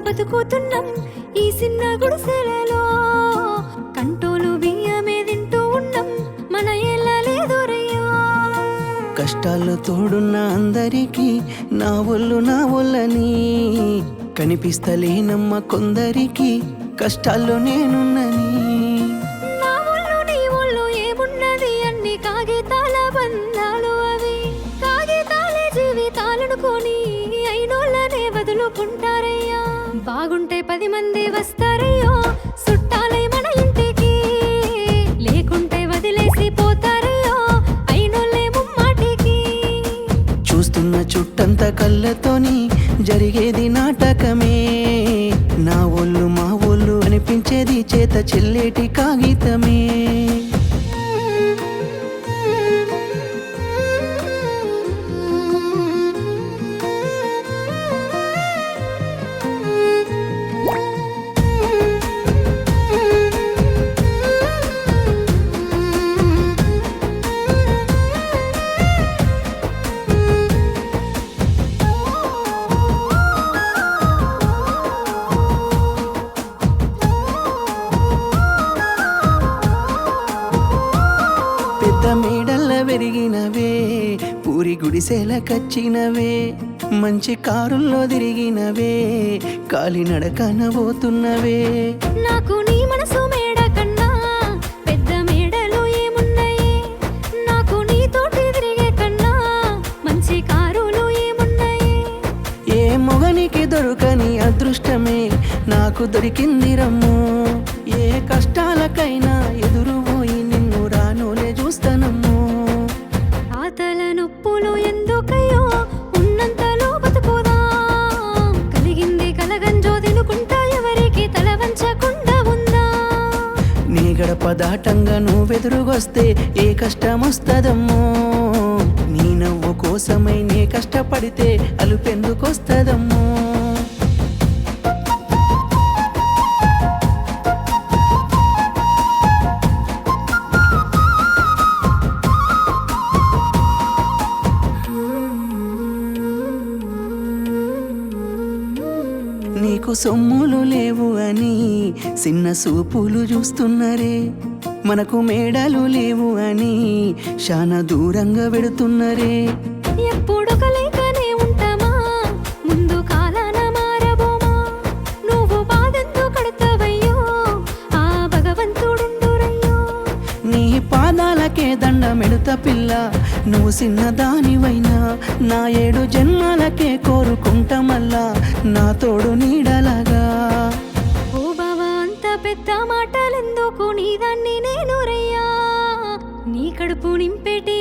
బతుకుతున్నాం ఈ చిన్న గుడిసెలలో. కంటోలు బియ్యమే తింటూ ఉన్నాం, మన ఏళ్ళ లేదోరయ్యా. కష్టాల్లో తోడున్న అందరికీ నా ఒళ్ళని కనిపిస్తలేనమ్మ కొందరికి కష్టాల్లో నేనున్నని. నా ఒళ్ళు నీ ఒళ్ళు ఏమున్నది, అన్ని కాగితాల బంధాలు అవి. కాగితాలే జీవితాలనుకొని అయినోళ్ళనే వదులుకుంటారయ్యా. బాగుంటే 10 మంది వస్తారయ్యో చుట్టాలై మన ఇంటికి, లేకుంటే వదిలేసి పోతారయ్యో అయినోళ్ళే ముమ్మాటికి. చూస్తున్న చుట్టంత కళ్ళతోని జరిగేది నాటకమే. నా ఒళ్ళు మా ఒళ్ళు అనిపించేది చేత చెల్లేటి కాగితమే. పెద్ద మేడల్ల పెరిగినవే, పూరి గుడిసెల కచ్చినవే, మంచి కారుల్లో తిరిగినవే, కాలినడకన పోతున్నవే. నాకు నీ మనసు మేడ కన్నా పెద్ద మేడలు ఏమున్నాయి, నాకు నీతోటి తిరిగే కన్నా మంచి కారులు ఏమున్నాయి. ఏ మొగనికి దొరకని అదృష్టమే నాకు దొరికింది రమ్ము. ఏ కష్టాలకైనా ఎదురు పోయి నిన్ను రానోలే చూస్తానమ్ము. ఆతల నొప్పులు ఎందుకయ్యో ఉన్నంతలో బతుకుదాం, కలిగింది కలగంజో తినుకుంటా ఎవరికి తల వంచకుండా ఉందా. నీ గడప దాటంగా నువ్వెదురుగొస్తే ఏ కష్టమొస్తదమ్మో. నీ నవ్వు కోసమై నే కష్టపడితే అలుపెందుకొస్తదమ్మో. నీకు సొమ్ములు లేవు అని చిన్న సూపులు చూస్తున్నరే, మనకు మేడలు లేవు అని శానా దూరంగా వెడుతున్నరే. ఎప్పుడు కలయికనే ఉంటామా, ముందు కాలాన మారబోమా. నువ్వు బాధెంతో కడతావయ్యో ఆ భగవంతుడుండురయ్యో. నీ పాదాలకే దండమెడుత పిల్ల, నువ్వు చిన్నదానివైనా నా 7 జన్మాలకే కోరుకుంటా మళ్ళా నా తోడు నీడలాగా. ఓ బావా అంత పెద్ద మాటలెందుకు, నీ దాన్ని నేను రయ్యా. నీ కడుపు నింపేటి